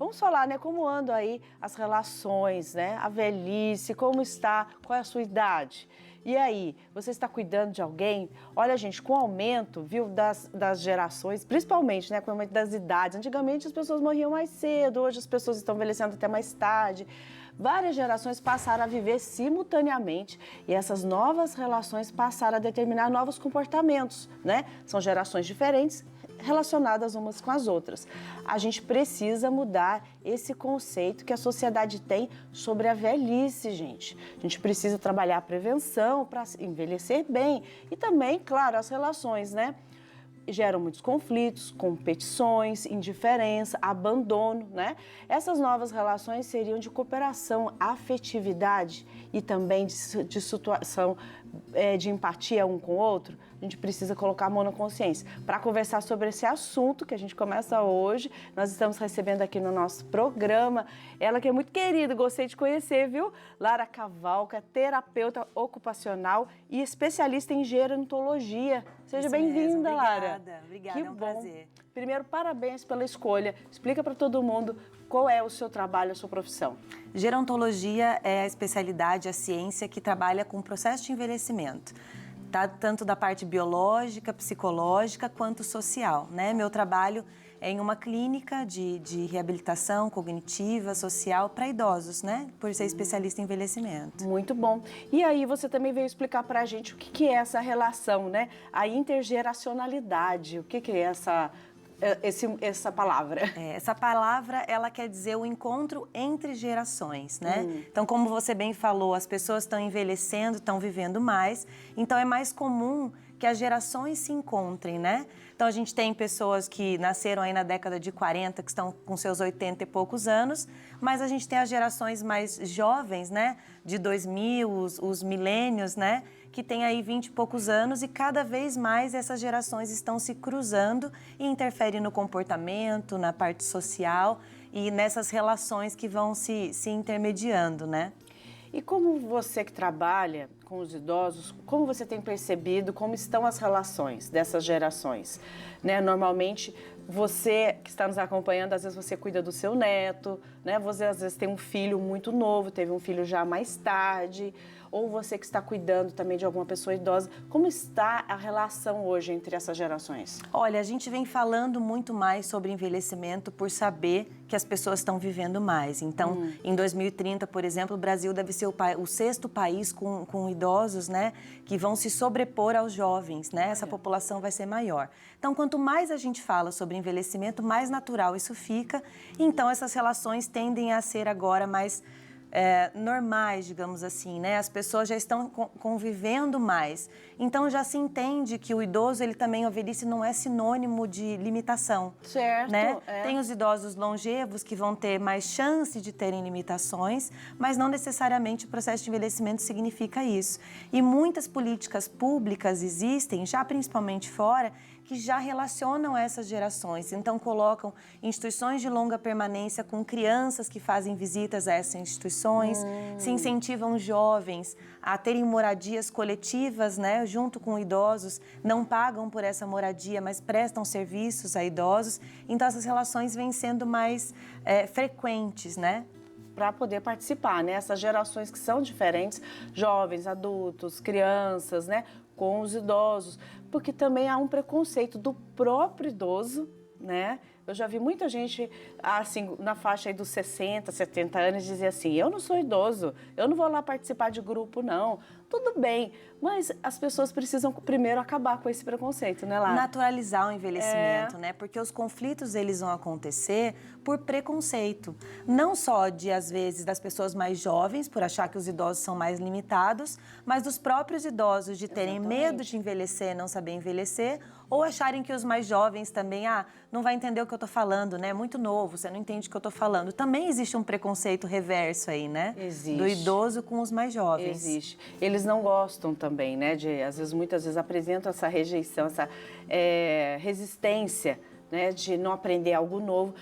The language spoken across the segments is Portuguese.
Vamos falar, né, como andam aí as relações, né, a velhice, como está, qual é a sua idade? E aí, você está cuidando de alguém? Olha, gente, com o aumento, viu, das gerações, principalmente, né, com o aumento das idades. Antigamente as pessoas morriam mais cedo, hoje as pessoas estão envelhecendo até mais tarde. Várias gerações passaram a viver simultaneamente e essas novas relações passaram a determinar novos comportamentos, né? São gerações diferentes relacionadas umas com as outras. A gente precisa mudar esse conceito que a sociedade tem sobre a velhice, gente. A gente precisa trabalhar a prevenção para envelhecer bem e também, claro, as relações, né? Geram muitos conflitos, competições, indiferença, abandono, né? Essas novas relações seriam de cooperação, afetividade e também de situação de empatia um com o outro. A gente precisa colocar a mão na consciência. Para conversar sobre esse assunto que a gente começa hoje, nós estamos recebendo aqui no nosso programa ela que é muito querida, gostei de conhecer, viu? Lara Cavalca, terapeuta ocupacional e especialista em gerontologia. Seja bem-vinda, Lara. Obrigada, é um prazer. Primeiro, parabéns pela escolha. Explica para todo mundo qual é o seu trabalho, a sua profissão. Gerontologia é a especialidade, a ciência que trabalha com o processo de envelhecimento. Tá? Tanto da parte biológica, psicológica, quanto social, né? Meu trabalho é em uma clínica de reabilitação cognitiva, social para idosos, né? Por ser especialista em envelhecimento. Muito bom. E aí você também veio explicar para a gente o que é essa relação, né? A intergeracionalidade, o que é essa palavra? Essa palavra, ela quer dizer o encontro entre gerações, né? Então, como você bem falou, as pessoas estão envelhecendo, estão vivendo mais, então é mais comum que as gerações se encontrem, né? Então, a gente tem pessoas que nasceram aí na década de 40, que estão com seus 80 e poucos anos, mas a gente tem as gerações mais jovens, né? De 2000, os milênios, né? Que tem aí 20 e poucos anos e cada vez mais essas gerações estão se cruzando e interferem no comportamento, na parte social e nessas relações que vão se intermediando, né? E como você que trabalha com os idosos, como você tem percebido como estão as relações dessas gerações? Né? Normalmente, você que está nos acompanhando, às vezes você cuida do seu neto, né? Você às vezes tem um filho muito novo, teve um filho já mais tarde, ou você que está cuidando também de alguma pessoa idosa. Como está a relação hoje entre essas gerações? Olha, a gente vem falando muito mais sobre envelhecimento por saber que as pessoas estão vivendo mais. Então, em 2030, por exemplo, o Brasil deve ser o 6º país com idosos, né, que vão se sobrepor aos jovens, né? Essa população vai ser maior. Então, quanto mais a gente fala sobre envelhecimento, mais natural isso fica. Então, essas relações tendem a ser agora mais normais, digamos assim, né? As pessoas já estão convivendo mais. Então, já se entende que o idoso, ele também, a velhice não é sinônimo de limitação. Certo. Né? Tem os idosos longevos que vão ter mais chance de terem limitações, mas não necessariamente o processo de envelhecimento significa isso. E muitas políticas públicas existem, já principalmente fora, que já relacionam essas gerações. Então, colocam instituições de longa permanência com crianças que fazem visitas a essas instituições, se incentivam jovens a terem moradias coletivas, né, junto com idosos, não pagam por essa moradia, mas prestam serviços a idosos. Então, essas relações vêm sendo mais frequentes, né? Para poder participar, né? Essas gerações que são diferentes, jovens, adultos, crianças, né? Com os idosos, porque também há um preconceito do próprio idoso, né? Eu já vi muita gente, assim, na faixa aí dos 60, 70 anos, dizer assim, eu não sou idoso, eu não vou lá participar de grupo, não. Tudo bem, mas as pessoas precisam primeiro acabar com esse preconceito, né, Lara? Naturalizar o envelhecimento, né? Porque os conflitos, eles vão acontecer por preconceito. Não só de, às vezes, das pessoas mais jovens, por achar que os idosos são mais limitados, mas dos próprios idosos de terem medo de envelhecer, não saber envelhecer, ou acharem que os mais jovens também, não vai entender o que eu tô falando, né? Muito novo, você não entende o que eu tô falando. Também existe um preconceito reverso aí, né? Existe. Do idoso com os mais jovens. Existe. Eles não gostam também, né? Muitas vezes apresentam essa rejeição, essa resistência, né? De não aprender algo novo.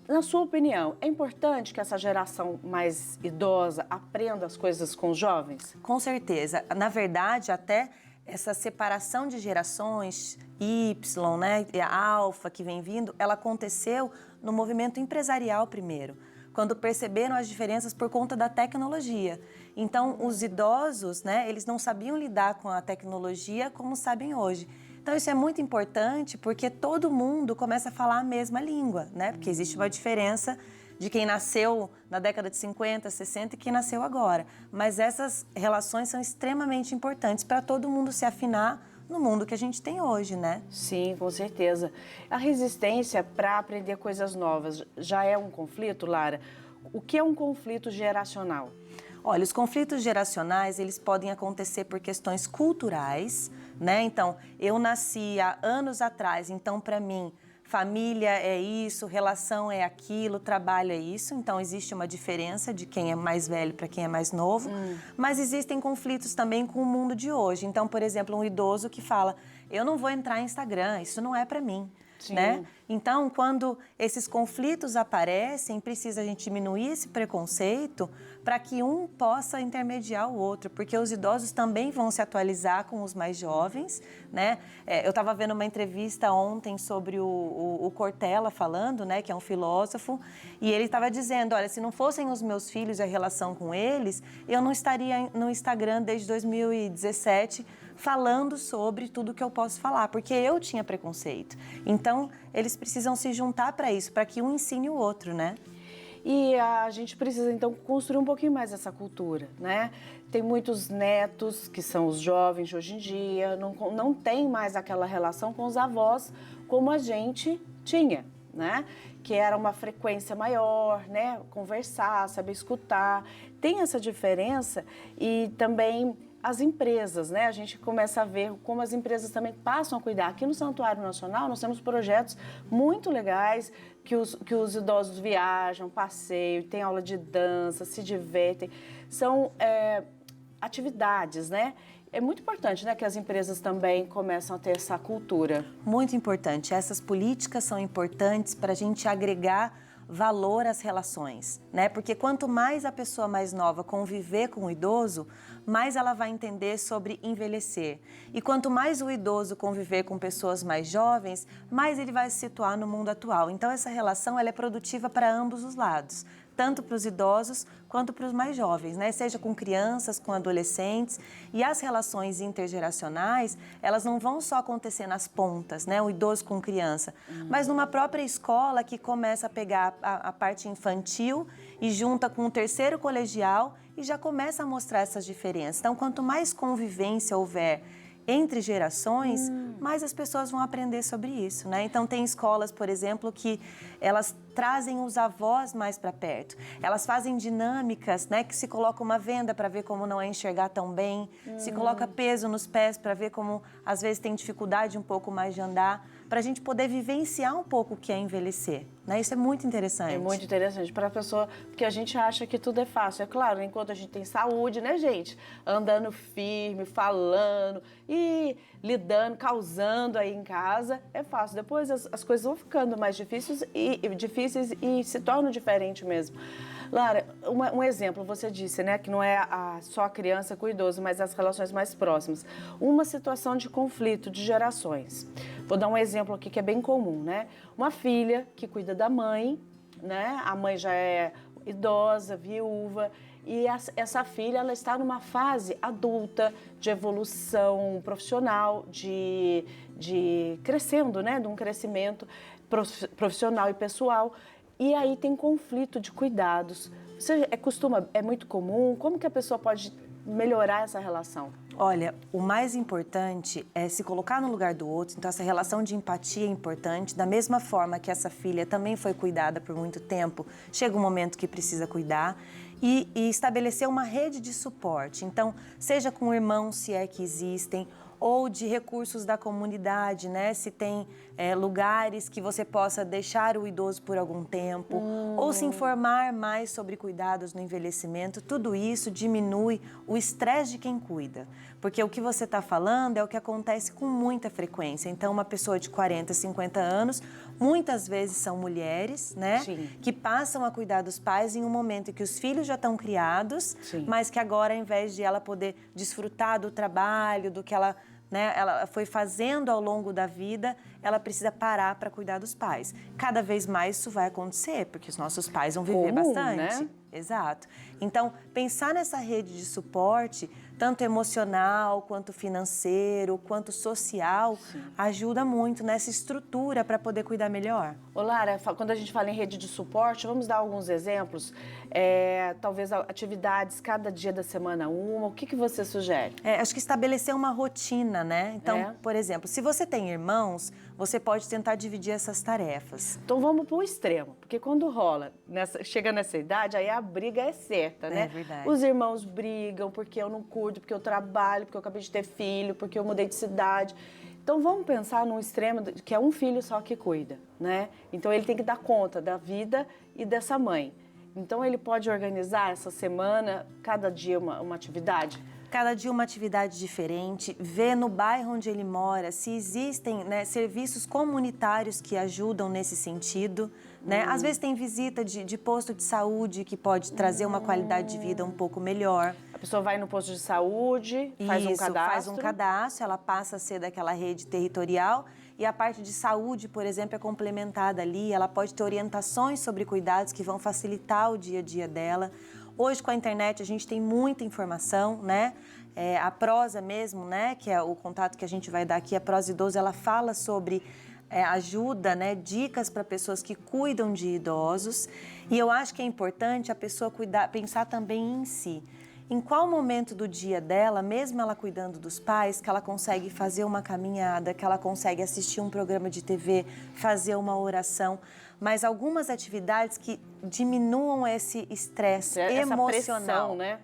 Na sua opinião, é importante que essa geração mais idosa aprenda as coisas com os jovens? Com certeza. Na verdade, até essa separação de gerações, Y, né, a alfa que vem vindo, ela aconteceu no movimento empresarial primeiro, quando perceberam as diferenças por conta da tecnologia. Então, os idosos, né, eles não sabiam lidar com a tecnologia como sabem hoje. Então, isso é muito importante porque todo mundo começa a falar a mesma língua, né? Porque existe uma diferença de quem nasceu na década de 50, 60 e quem nasceu agora. Mas essas relações são extremamente importantes para todo mundo se afinar no mundo que a gente tem hoje, né? Sim, com certeza. A resistência para aprender coisas novas já é um conflito, Lara? O que é um conflito geracional? Olha, os conflitos geracionais, eles podem acontecer por questões culturais, né? Então, eu nasci há anos atrás, então, para mim, família é isso, relação é aquilo, trabalho é isso. Então, existe uma diferença de quem é mais velho para quem é mais novo. Mas existem conflitos também com o mundo de hoje. Então, por exemplo, um idoso que fala, eu não vou entrar em Instagram, isso não é para mim. Né? Então, quando esses conflitos aparecem, precisa a gente diminuir esse preconceito para que um possa intermediar o outro, porque os idosos também vão se atualizar com os mais jovens, né? Eu estava vendo uma entrevista ontem sobre o Cortella falando, né, que é um filósofo, e ele estava dizendo, olha, se não fossem os meus filhos e a relação com eles, eu não estaria no Instagram desde 2017, falando sobre tudo que eu posso falar, porque eu tinha preconceito. Então, eles precisam se juntar para isso, para que um ensine o outro, né? E a gente precisa, então, construir um pouquinho mais essa cultura, né? Tem muitos netos, que são os jovens de hoje em dia, não tem mais aquela relação com os avós como a gente tinha, né? Que era uma frequência maior, né? Conversar, saber escutar. Tem essa diferença e também as empresas, né? A gente começa a ver como as empresas também passam a cuidar. Aqui no Santuário Nacional, nós temos projetos muito legais que os idosos viajam, passeiam, tem aula de dança, se divertem. São atividades, né? É muito importante, né, que as empresas também começam a ter essa cultura. Muito importante. Essas políticas são importantes para a gente agregar valor às relações, né? Porque quanto mais a pessoa mais nova conviver com o idoso, mais ela vai entender sobre envelhecer. E quanto mais o idoso conviver com pessoas mais jovens, mais ele vai se situar no mundo atual. Então, essa relação ela é produtiva para ambos os lados, tanto para os idosos quanto para os mais jovens, né? Seja com crianças, com adolescentes. E as relações intergeracionais, elas não vão só acontecer nas pontas, né? O idoso com criança, mas numa própria escola que começa a pegar a parte infantil e junta com o terceiro colegial e já começa a mostrar essas diferenças. Então, quanto mais convivência houver entre gerações, mais as pessoas vão aprender sobre isso, né? Então, tem escolas, por exemplo, que elas trazem os avós mais para perto. Elas fazem dinâmicas, né? Que se coloca uma venda para ver como não é enxergar tão bem, se coloca peso nos pés para ver como, às vezes, tem dificuldade um pouco mais de andar, para a gente poder vivenciar um pouco o que é envelhecer, né? Isso é muito interessante. É muito interessante para a pessoa, porque a gente acha que tudo é fácil. É claro, enquanto a gente tem saúde, né, gente? Andando firme, falando e lidando, causando aí em casa, é fácil. Depois as coisas vão ficando mais difíceis e se tornam diferentes mesmo. Lara, um exemplo, você disse, né, que não é só a criança com o idoso, mas as relações mais próximas. Uma situação de conflito de gerações. Vou dar um exemplo aqui que é bem comum, né? Uma filha que cuida da mãe, né? A mãe já é idosa, viúva, e essa filha ela está numa fase adulta de evolução profissional, de crescendo, né? De um crescimento profissional e pessoal. E aí tem conflito de cuidados. É muito comum? Como que a pessoa pode melhorar essa relação? Olha, o mais importante é se colocar no lugar do outro. Então, essa relação de empatia é importante. Da mesma forma que essa filha também foi cuidada por muito tempo, chega um momento que precisa cuidar. E estabelecer uma rede de suporte. Então, seja com irmãos, se é que existem, ou de recursos da comunidade, né? Se tem lugares que você possa deixar o idoso por algum tempo, ou se informar mais sobre cuidados no envelhecimento, tudo isso diminui o estresse de quem cuida. Porque o que você está falando é o que acontece com muita frequência. Então, uma pessoa de 40, 50 anos, muitas vezes são mulheres, né? Sim. Que passam a cuidar dos pais em um momento em que os filhos já estão criados, Sim. mas que agora, ao invés de ela poder desfrutar do trabalho, do que ela foi fazendo ao longo da vida, ela precisa parar para cuidar dos pais. Cada vez mais isso vai acontecer, porque os nossos pais vão viver bastante. Né? Exato. Então, pensar nessa rede de suporte, tanto emocional, quanto financeiro, quanto social, ajuda muito nessa estrutura para poder cuidar melhor. Ô Lara, quando a gente fala em rede de suporte, vamos dar alguns exemplos? Talvez atividades cada dia da semana uma, o que você sugere? Acho que estabelecer uma rotina, né? Então, por exemplo, se você tem irmãos, você pode tentar dividir essas tarefas. Então vamos para o extremo, porque quando rola, chega nessa idade, aí a briga é certa, né? É verdade. Os irmãos brigam porque eu não cuido, porque eu trabalho, porque eu acabei de ter filho, porque eu mudei de cidade. Então vamos pensar num extremo que é um filho só que cuida, né? Então ele tem que dar conta da vida e dessa mãe. Então ele pode organizar essa semana, cada dia uma atividade? Cada dia uma atividade diferente, ver no bairro onde ele mora se existem, né, serviços comunitários que ajudam nesse sentido. Né? Às vezes tem visita de posto de saúde que pode trazer uma qualidade de vida um pouco melhor. A pessoa vai no posto de saúde, faz um cadastro. Faz um cadastro, ela passa a ser daquela rede territorial e a parte de saúde, por exemplo, é complementada ali. Ela pode ter orientações sobre cuidados que vão facilitar o dia a dia dela. Hoje, com a internet, a gente tem muita informação, né? A Prosa mesmo, né? Que é o contato que a gente vai dar aqui, a Prosa Idoso, ela fala sobre ajuda, né? Dicas para pessoas que cuidam de idosos. E eu acho que é importante a pessoa pensar também em si. Em qual momento do dia dela, mesmo ela cuidando dos pais, que ela consegue fazer uma caminhada, que ela consegue assistir um programa de TV, fazer uma oração, mas algumas atividades que diminuam esse estresse emocional. Pressão, né?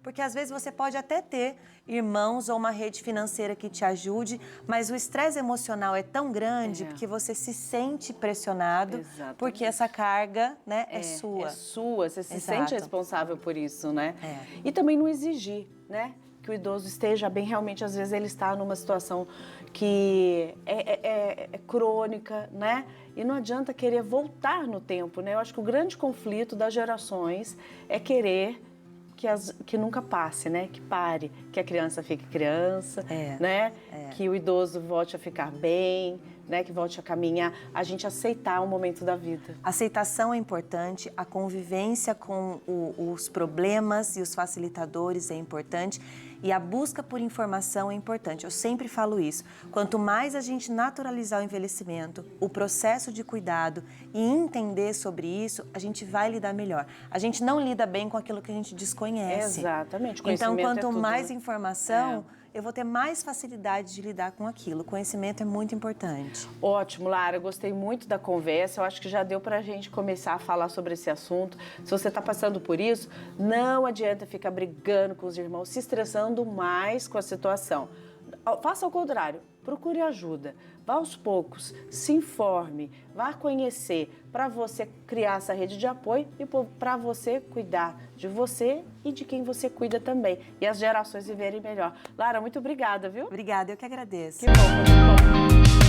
Porque às vezes você pode até ter irmãos ou uma rede financeira que te ajude, mas o estresse emocional é tão grande porque você se sente pressionado. Exatamente. Porque essa carga, né, é sua. É sua, você se sente responsável por isso, né? E também não exigir, né? Que o idoso esteja bem, realmente, às vezes ele está numa situação que é crônica, né? E não adianta querer voltar no tempo, né? Eu acho que o grande conflito das gerações é querer que nunca passe, né? Que pare, que a criança fique criança, né? Que o idoso volte a ficar bem, né? Que volte a caminhar, a gente aceitar o momento da vida. Aceitação é importante, a convivência com os problemas e os facilitadores é importante e a busca por informação é importante. Eu sempre falo isso. Quanto mais a gente naturalizar o envelhecimento, o processo de cuidado e entender sobre isso, a gente vai lidar melhor. A gente não lida bem com aquilo que a gente desconhece. Exatamente. Então, quanto tudo, mais né? informação, eu vou ter mais facilidade de lidar com aquilo. O conhecimento é muito importante. Ótimo, Lara. Eu gostei muito da conversa. Eu acho que já deu pra gente começar a falar sobre esse assunto. Se você está passando por isso, não adianta ficar brigando com os irmãos, se estressando mais com a situação. Faça ao contrário. Procure ajuda. Vá aos poucos, se informe, vá conhecer para você criar essa rede de apoio e para você cuidar de você e de quem você cuida também. E as gerações viverem melhor. Lara, muito obrigada, viu? Obrigada, eu que agradeço. Que bom, muito bom.